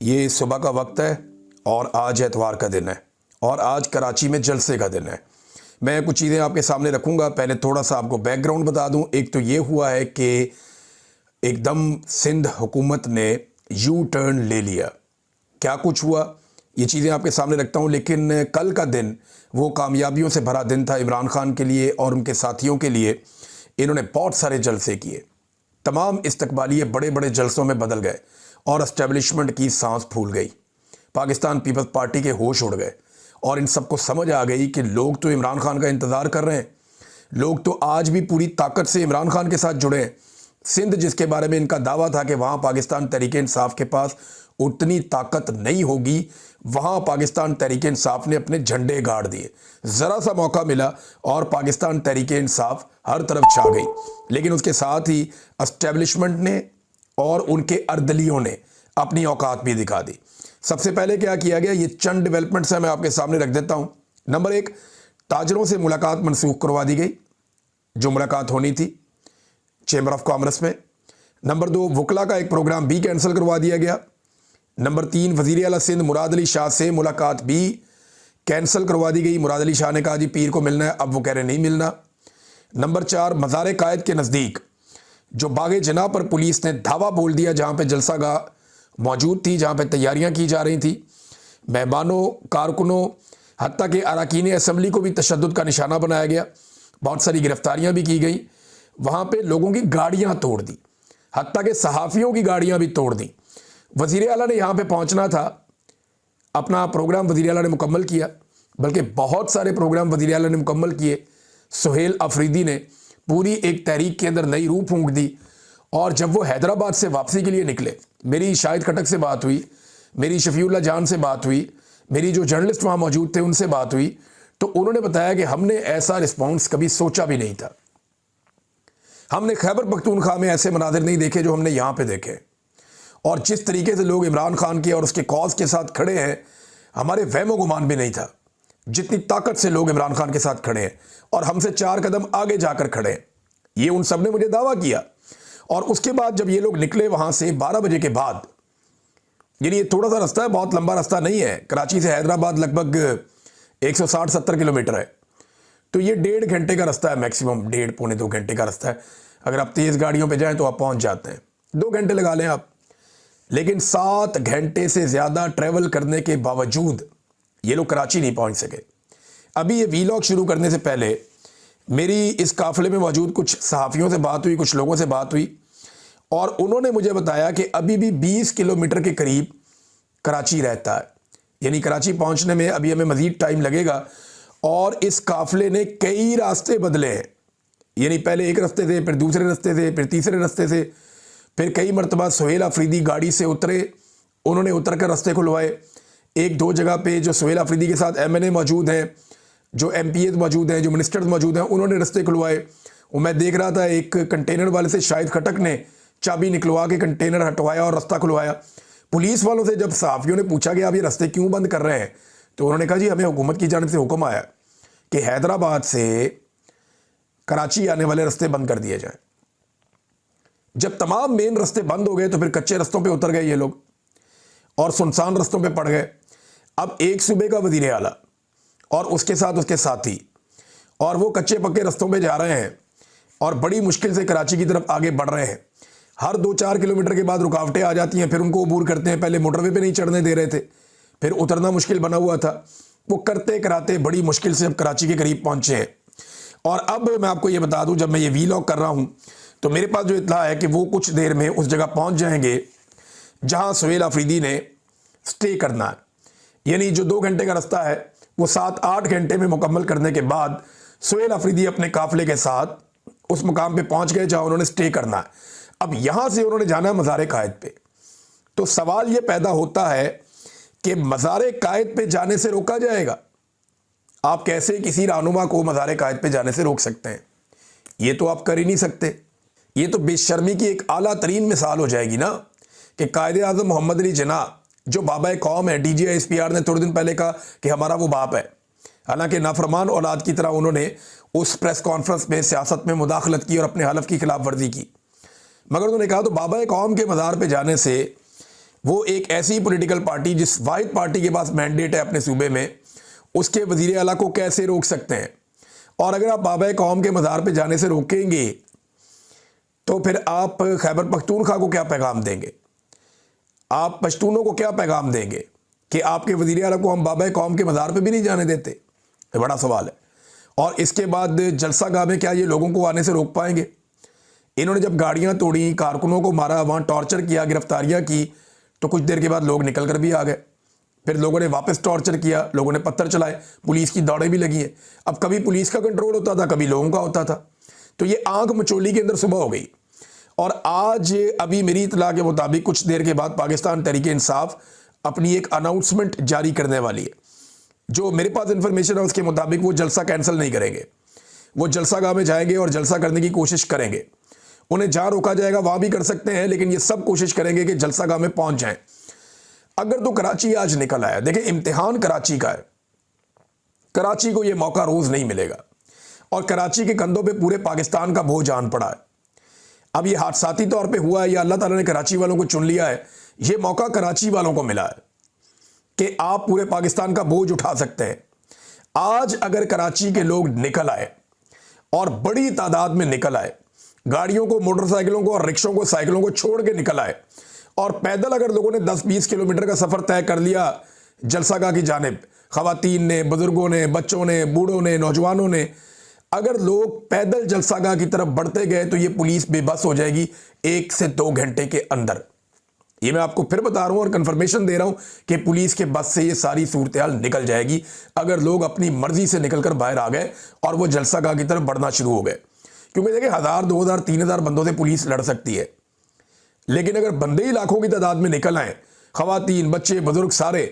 ये सुबह का वक्त है और आज एतवार का दिन है और आज कराची में जलसे का दिन है। मैं कुछ चीज़ें आपके सामने रखूंगा। पहले थोड़ा सा आपको बैकग्राउंड बता दूं। एक तो ये हुआ है कि एकदम सिंध हुकूमत ने यू टर्न ले लिया। क्या कुछ हुआ ये चीज़ें आपके सामने रखता हूं, लेकिन कल का दिन वो कामयाबियों से भरा दिन था इमरान खान के लिए और उनके साथियों के लिए। इन्होंने बहुत सारे जलसे किए, तमाम इस्तकबालिये बड़े बड़े जलसों में बदल गए और एस्टेब्लिशमेंट की सांस फूल गई। पाकिस्तान पीपल्स पार्टी के होश उड़ गए और इन सबको समझ आ गई कि लोग तो इमरान खान का इंतज़ार कर रहे हैं, लोग तो आज भी पूरी ताकत से इमरान खान के साथ जुड़े हैं। सिंध जिसके बारे में इनका दावा था कि वहाँ पाकिस्तान तहरीक इंसाफ के पास उतनी ताकत नहीं होगी, वहाँ पाकिस्तान तहरीक इंसाफ ने अपने झंडे गाड़ दिए। ज़रा सा मौका मिला और पाकिस्तान तहरीक इंसाफ हर तरफ छा गई। लेकिन उसके साथ ही एस्टेब्लिशमेंट ने और उनके अर्दलियों ने अपनी औकात भी दिखा दी। सबसे पहले क्या किया गया, ये चंद डेवलपमेंट्स हैं, मैं आपके सामने रख देता हूँ। नंबर 1, ताजरों से मुलाकात मनसूख करवा दी गई, जो मुलाकात होनी थी चैम्बर ऑफ कॉमर्स में। नंबर 2, वकला का एक प्रोग्राम भी कैंसिल करवा दिया गया। नंबर 3, वज़ीर आला सिंध मुराद अली शाह से मुलाकात भी कैंसिल करवा दी गई। मुराद अली शाह ने कहा जी पीर को मिलना है, अब वो कह रहे नहीं मिलना। नंबर 4, मज़ार कायद के नज़दीक जो बागे जना पर पुलिस ने धावा बोल दिया, जहाँ पे जलसागाह मौजूद थी, जहाँ पे तैयारियाँ की जा रही थी, मेहमानों, कारकुनों, हत्ता के अरकान असम्बली को भी तशद्दुद का निशाना बनाया गया। बहुत सारी गिरफ्तारियाँ भी की गई। वहाँ पे लोगों की गाड़ियाँ तोड़ दी, हत्ता के सहाफ़ियों की गाड़ियाँ भी तोड़ दी। वज़ीर आला ने यहाँ पे पहुँचना था, अपना प्रोग्राम वज़ीर आला ने मुकम्मल किया, बल्कि बहुत सारे प्रोग्राम वज़ीर आला ने मुकम्मल किए। सुहेल अफरीदी ने पूरी एक तहरीक के अंदर नई रूह फूंक दी। और जब वो हैदराबाद से वापसी के लिए निकले, मेरी शाहिद खटक से बात हुई, मेरी शफीउल्लाह जान से बात हुई, मेरी जो जर्नलिस्ट वहाँ मौजूद थे उनसे बात हुई, तो उन्होंने बताया कि हमने ऐसा रिस्पॉन्स कभी सोचा भी नहीं था। हमने खैबर पख्तूनख्वा में ऐसे मनाजिर नहीं देखे जो हमने यहाँ पे देखे। और जिस तरीके से लोग इमरान खान के और उसके कॉज के साथ खड़े हैं, हमारे वहमो गुमान भी नहीं था जितनी ताकत से लोग इमरान खान के साथ खड़े हैं और हमसे 4 कदम आगे जाकर खड़े हैं। ये उन सब ने मुझे दावा किया। और उसके बाद जब ये लोग निकले वहाँ से 12 बजे के बाद, यानी ये थोड़ा सा रास्ता है, बहुत लंबा रास्ता नहीं है, कराची से हैदराबाद लगभग 160-70 किलोमीटर है, तो ये 1.5 घंटे का रास्ता है, मैक्सिमम 1.5 पौने 2 घंटे का रास्ता है। अगर आप तेज़ गाड़ियों पे जाएं तो आप पहुंच जाते हैं, 2 घंटे लगा लें आप। लेकिन 7 घंटे से ज़्यादा ट्रैवल करने के बावजूद ये लोग कराची नहीं पहुंच सके। अभी ये वीलॉग शुरू करने से पहले मेरी इस काफ़िले में मौजूद कुछ सहाफ़ियों से बात हुई, कुछ लोगों से बात हुई, और उन्होंने मुझे बताया कि अभी भी 20 किलोमीटर के करीब कराची रहता है, यानी कराची पहुंचने में अभी हमें मज़ीद टाइम लगेगा। और इस काफ़िले ने कई रास्ते बदले हैं, यानी पहले एक रास्ते से, फिर दूसरे रास्ते से, फिर तीसरे रास्ते से, फिर कई मरतबा सुहेल अफरीदी गाड़ी से उतरे, उन्होंने उतर कर रास्ते खुलवाए। 1-2 जगह पे जो सुहेल अफरीदी के साथ MNA मौजूद हैं, जो MPAs मौजूद हैं, जो मिनिस्टर्स मौजूद हैं, उन्होंने रास्ते खुलवाए। वो मैं देख रहा था, एक कंटेनर वाले से शाहिद खटक ने चाबी निकलवा के कंटेनर हटवाया और रास्ता खुलवाया। पुलिस वालों से जब सहाफ़ियों ने पूछा कि आप ये रास्ते क्यों बंद कर रहे हैं, तो उन्होंने कहा जी हमें हुकूमत की जानिब से हुक्म आया कि हैदराबाद से कराची आने वाले रास्ते बंद कर दिए जाएँ। जब तमाम मेन रास्ते बंद हो गए तो फिर कच्चे रास्तों पे उतर गए ये लोग और सुनसान रास्तों पे पड़ गए। अब एक सूबे का वज़ीर आला और उसके साथ उसके साथी, और वो कच्चे पक्के रास्तों पे जा रहे हैं और बड़ी मुश्किल से कराची की तरफ आगे बढ़ रहे हैं। हर 2-4 किलोमीटर के बाद रुकावटें आ जाती हैं, फिर उनको अबूर करते हैं। पहले मोटरवे पे नहीं चढ़ने दे रहे थे, फिर उतरना मुश्किल बना हुआ था। वो करते कराते बड़ी मुश्किल से अब कराची के करीब पहुँचे हैं। और अब मैं आपको ये बता दूँ, जब मैं ये वीलॉग कर रहा हूँ तो मेरे पास जो इत्तला है कि वो कुछ देर में उस जगह पहुँच जाएंगे जहाँ सुहेल अफरीदी ने स्टे करना है। यानी जो 2 घंटे का रास्ता है वो 7-8 घंटे में मुकम्मल करने के बाद सुहेल अफरीदी अपने काफ़िले के साथ उस मुकाम पे पहुंच गए जहां उन्होंने स्टे करना है। अब यहां से उन्होंने जाना है मज़ार कायद पे। तो सवाल ये पैदा होता है कि मज़ार कायद पे जाने से रोका जाएगा? आप कैसे किसी रहनुमा को मज़ार कायद पे जाने से रोक सकते हैं? ये तो आप कर ही नहीं सकते। ये तो बेशर्मी की एक आला तरीन मिसाल हो जाएगी ना कि कायदे आज़म मोहम्मद अली जिन्ना, जो बाबा कौम है, DGI-SPR ने थोड़े दिन पहले कहा कि हमारा वो बाप है, हालांकि नाफरमान औलाद की तरह उन्होंने उस प्रेस कॉन्फ्रेंस में सियासत में मुदाखलत की और अपने हलफ की खिलाफ वर्जी की। मगर उन्होंने कहा तो बाबा कौम के मज़ार पे जाने से वो एक ऐसी पॉलिटिकल पार्टी जिस वाहिद पार्टी के पास मैंडेट है अपने सूबे में, उसके वजीर आला को कैसे रोक सकते हैं? और अगर आप बाबा कौम के मज़ार पे जाने से रोकेंगे तो फिर आप खैबर पख्तूनख्वा को क्या पैगाम देंगे? आप पश्तूनों को क्या पैगाम देंगे कि आपके वजीर आला को हम बाबा कौम के मज़ार पे भी नहीं जाने देते? ये बड़ा सवाल है। और इसके बाद जलसा गाह में क्या ये लोगों को आने से रोक पाएंगे? इन्होंने जब गाड़ियां तोड़ी, कारकुनों को मारा, वहाँ टॉर्चर किया, गिरफ्तारियां की, तो कुछ देर के बाद लोग निकल कर भी आ गए। फिर लोगों ने वापस टॉर्चर किया, लोगों ने पत्थर चलाए, पुलिस की दौड़ें भी लगी हैं। अब कभी पुलिस का कंट्रोल होता था, कभी लोगों का होता था। तो ये आंख मचोली के अंदर सुबह हो गई। और आज अभी मेरी इतला के मुताबिक कुछ देर के बाद पाकिस्तान तहरीक इंसाफ अपनी एक अनाउंसमेंट जारी करने वाली है। जो मेरे पास इंफॉर्मेशन है उसके मुताबिक वो जलसा कैंसिल नहीं करेंगे। वो जलसा गाह में जाएंगे और जलसा करने की कोशिश करेंगे। उन्हें जहां रोका जाएगा वहां भी कर सकते हैं, लेकिन ये सब कोशिश करेंगे कि जलसा गाह में पहुंच जाएं। अगर तो कराची आज निकल आया, देखिए इम्तिहान कराची का है। कराची को ये मौका रोज नहीं मिलेगा और कराची के कंधों पे पूरे पाकिस्तान का बोझ आन पड़ा है। अब ये हादसाती तौर पे हुआ है या अल्लाह ताला ने कराची वालों को चुन लिया है, ये मौका कराची वालों को मिला है कि आप पूरे पाकिस्तान का बोझ उठा सकते हैं। आज अगर कराची के लोग निकल आए और बड़ी तादाद में निकल आए, गाड़ियों को, मोटरसाइकिलों को और रिक्शों को, साइकिलों को छोड़ के निकल आए और पैदल अगर लोगों ने 10-20 किलोमीटर का सफर तय कर लिया जलसागाह की जानिब, खवातीन ने, बुजुर्गों ने, बच्चों ने, बूढ़ों ने, नौजवानों ने, अगर लोग पैदल जलसागाह की तरफ बढ़ते गए तो ये पुलिस बेबस हो जाएगी 1 से 2 घंटे के अंदर। ये मैं आपको फिर बता रहा हूं और कंफर्मेशन दे रहा हूं कि पुलिस के बस से ये सारी सूरत हाल निकल जाएगी अगर लोग अपनी मर्जी से निकलकर बाहर आ गए और वो जलसागाह की तरफ बढ़ना शुरू हो गए। क्योंकि देखिए 1000, 2000, 3000 बंदों से पुलिस लड़ सकती है, लेकिन अगर बंदे ही लाखों की तादाद में निकल आए, खवातीन, बच्चे, बुजुर्ग सारे,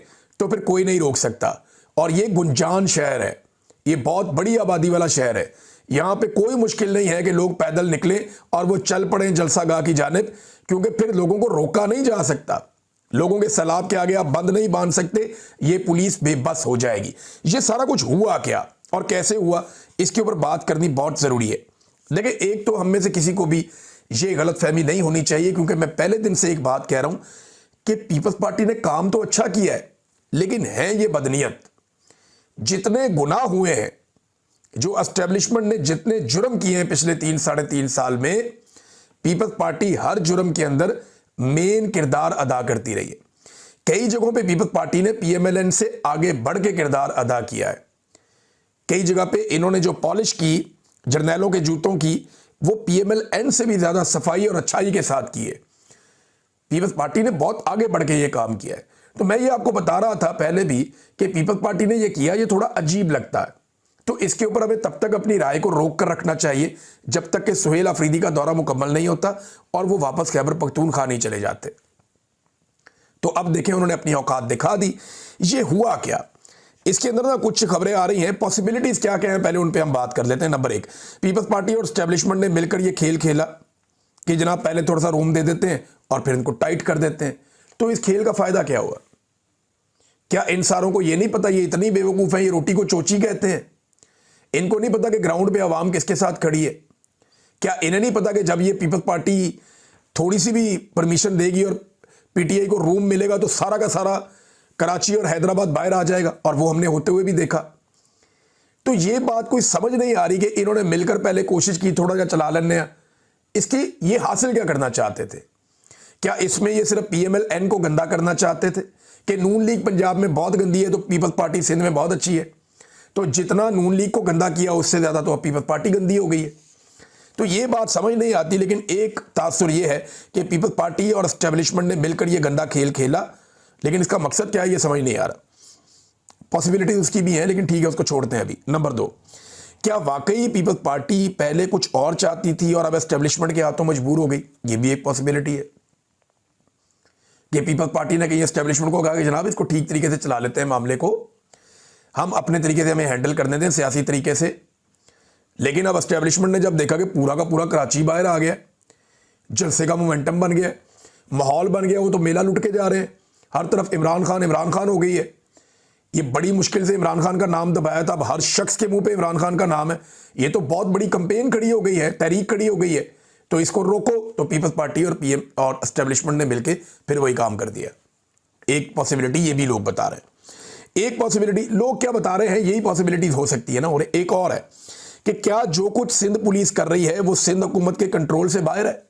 तो फिर कोई नहीं रोक सकता। और ये गुंजान शहर है, ये बहुत बड़ी आबादी वाला शहर है। यहां पे कोई मुश्किल नहीं है कि लोग पैदल निकले और वो चल पड़े जलसागाह की जानिब, क्योंकि फिर लोगों को रोका नहीं जा सकता। लोगों के सैलाब के आगे आप बंद नहीं बांध सकते, ये पुलिस बेबस हो जाएगी। ये सारा कुछ हुआ क्या और कैसे हुआ, इसके ऊपर बात करनी बहुत जरूरी है। देखिए, एक तो हम में से किसी को भी ये गलतफहमी नहीं होनी चाहिए, क्योंकि मैं पहले दिन से एक बात कह रहा हूं कि पीपल्स पार्टी ने काम तो अच्छा किया है, लेकिन है ये बदनीयत। जितने गुनाह हुए हैं, जो एस्टेब्लिशमेंट ने जितने जुर्म किए हैं पिछले 3-3.5 साल में, पीपल्स पार्टी हर जुर्म के अंदर मेन किरदार अदा करती रही है। कई जगहों पे पीपल्स पार्टी ने पीएमएलएन से आगे बढ़ के किरदार अदा किया है। कई जगह पे इन्होंने जो पॉलिश की जर्नैलों के जूतों की, वो पीएमएलएन से भी ज्यादा सफाई और अच्छाई के साथ की है। पीपल्स पार्टी ने बहुत आगे बढ़ के ये काम किया है। तो मैं ये आपको बता रहा था पहले भी कि पीपल्स पार्टी ने ये किया, ये थोड़ा अजीब लगता है। तो इसके ऊपर हमें तब तक अपनी राय को रोक कर रखना चाहिए जब तक कि सुहेल अफरीदी का दौरा मुकम्मल नहीं होता और वो वापस खैबर पख्तूनख्वा नहीं चले जाते। तो अब देखें, उन्होंने अपनी औकात दिखा दी। ये हुआ क्या, इसके अंदर ना कुछ खबरें आ रही हैं, पॉसिबिलिटीज क्या क्या हैं, पहले उन पे हम बात कर लेते हैं। नंबर 1, पीपल्स पार्टी और एस्टेब्लिशमेंट ने मिलकर ये खेल खेला कि जनाब पहले थोड़ा सा रूम दे देते हैं और फिर इनको टाइट कर देते हैं। तो इस खेल का फायदा क्या हुआ? क्या इन सारों को ये नहीं पता, ये इतनी बेवकूफ है, ये रोटी को चोची कहते हैं? इनको नहीं पता कि ग्राउंड पे आवाम किसके साथ खड़ी है? क्या इन्हें नहीं पता कि जब ये पीपल्स पार्टी थोड़ी सी भी परमिशन देगी और पीटीआई को रूम मिलेगा तो सारा का सारा कराची और हैदराबाद बाहर आ जाएगा? और वो हमने होते हुए भी देखा। तो ये बात कोई समझ नहीं आ रही कि इन्होंने मिलकर पहले कोशिश की थोड़ा सा चला लेने, इसकी ये हासिल क्या करना चाहते थे? क्या इसमें ये सिर्फ पीएमएलएन को गंदा करना चाहते थे कि नून लीग पंजाब में बहुत गंदी है तो पीपल्स पार्टी सिंध में बहुत अच्छी है? तो जितना नून लीग को गंदा किया उससे ज्यादा तो अब पीपल्स पार्टी गंदी हो गई है। तो ये बात समझ नहीं आती, लेकिन एक तासुर ये है कि पीपल्स पार्टी और एस्टेब्लिशमेंट ने मिलकर ये गंदा खेल खेला, लेकिन इसका मकसद क्या है ये समझ नहीं आ रहा। पॉसिबिलिटी उसकी भी है, लेकिन ठीक है, उसको छोड़ते हैं अभी। नंबर 2, क्या वाकई पीपल्स पार्टी पहले कुछ और चाहती थी और अब एस्टेब्लिशमेंट के हाथों मजबूर हो गई? ये भी एक पॉसिबिलिटी है कि पीपल्स पार्टी ने कहीं एस्टेब्लिशमेंट को कहा कि जनाब इसको ठीक तरीके से चला लेते हैं, मामले को हम अपने तरीके से हमें हैंडल करने दें, सियासी तरीके से। लेकिन अब एस्टेब्लिशमेंट ने जब देखा कि पूरा का पूरा कराची बाहर आ गया, जलसे का मोमेंटम बन गया, माहौल बन गया, वो तो मेला लुट के जा रहे हैं, हर तरफ इमरान खान हो गई है। ये बड़ी मुश्किल से इमरान खान का नाम दबाया था, अब हर शख्स के मुंह पे इमरान खान का नाम है। ये तो बहुत बड़ी कंपेन खड़ी हो गई है, तहरीक खड़ी हो गई है। तो इसको रोको, तो पीपल्स पार्टी और पीएम और एस्टेब्लिशमेंट ने मिलकर फिर वही काम कर दिया। एक पॉसिबिलिटी ये भी लोग बता रहे हैं। एक पॉसिबिलिटी लोग क्या बता रहे हैं, यही पॉसिबिलिटी हो सकती है ना। और एक और है कि क्या जो कुछ सिंध पुलिस कर रही है वो सिंध हुकूमत के कंट्रोल से बाहर है,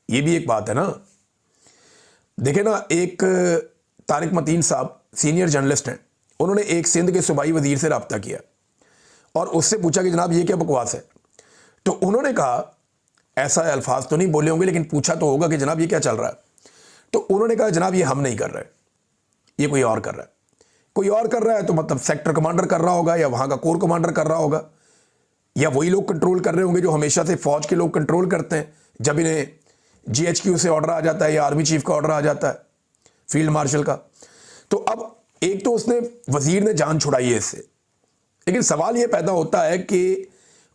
ये भी एक बात है ना। देखे ना, एक तारिक मतीन साहब सीनियर जर्नलिस्ट हैं, उन्होंने एक सिंध के सूबाई वजीर से रब्ता किया और उससे पूछा कि जनाब ये क्या बकवास है। तो उन्होंने कहा, ऐसा अल्फाज तो नहीं बोले होंगे लेकिन पूछा तो होगा कि जनाब ये क्या चल रहा है। तो उन्होंने कहा जनाब ये हम नहीं कर रहे, ये कोई और कर रहा है। कोई और कर रहा है तो मतलब सेक्टर कमांडर कर रहा होगा या वहां का कोर कमांडर कर रहा होगा, या वही लोग कंट्रोल कर रहे होंगे जो हमेशा से फौज के लोग कंट्रोल करते हैं। जब इन्हें GHQ से ऑर्डर आ जाता है या आर्मी चीफ का ऑर्डर आ जाता है, फील्ड मार्शल का, तो अब एक तो उसने वजीर ने जान छुड़ाई है इससे। लेकिन सवाल यह पैदा होता है कि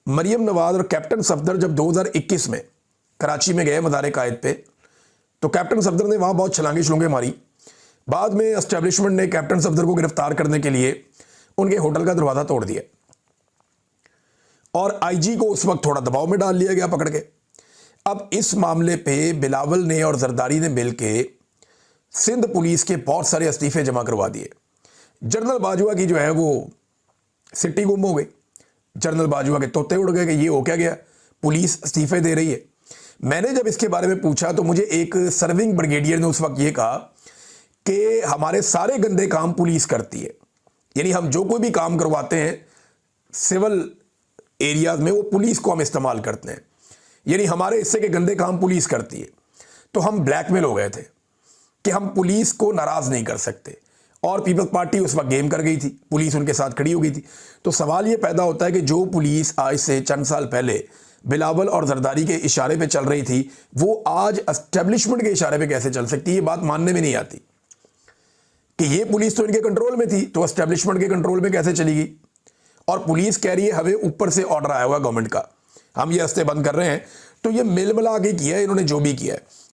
मरियम नवाज और कैप्टन सफदर जब 2021 में कराची में गए मज़ार कायद पे, तो कैप्टन सफदर ने वहां बहुत छलांगे छलूंगे मारी। बाद में एस्टेब्लिशमेंट ने कैप्टन सफदर को गिरफ्तार करने के लिए उनके होटल का दरवाजा तोड़ दिया और IG को उस वक्त थोड़ा दबाव में डाल लिया गया पकड़ के। अब इस मामले पे बिलावल ने और जरदारी ने मिलके सिंध पुलिस के बहुत सारे इस्तीफे जमा करवा दिए। जनरल बाजवा की जो है वो सिट्टी गुम हो गई, जनरल बाजवा के तोते उड़ गए कि ये हो क्या गया, पुलिस इस्तीफे दे रही है। मैंने जब इसके बारे में पूछा तो मुझे एक सर्विंग ब्रिगेडियर ने उस वक्त ये कहा कि हमारे सारे गंदे काम पुलिस करती है, यानी हम जो कोई भी काम करवाते हैं सिविल एरियाज में वो पुलिस को हम इस्तेमाल करते हैं, यानी हमारे हिस्से के गंदे काम पुलिस करती है। तो हम ब्लैकमेल हो गए थे कि हम पुलिस को नाराज नहीं कर सकते, और पीपल्स पार्टी उस वक्त गेम कर गई थी, पुलिस उनके साथ खड़ी हो गई थी। तो सवाल ये पैदा होता है कि जो पुलिस आज से चंद साल पहले बिलावल और जरदारी के इशारे पे चल रही थी, वो आज एस्टेब्लिशमेंट के इशारे पे कैसे चल सकती है। ये बात मानने में नहीं आती कि ये पुलिस तो इनके कंट्रोल में थी, तो एस्टेब्लिशमेंट के कंट्रोल में कैसे चलेगी। और पुलिस कह रही है हमें ऊपर से ऑर्डर आया हुआ गवर्नमेंट का, हम ये रास्ते बंद कर रहे हैं। तो ये मिल मिला के किया है इन्होंने जो भी किया है।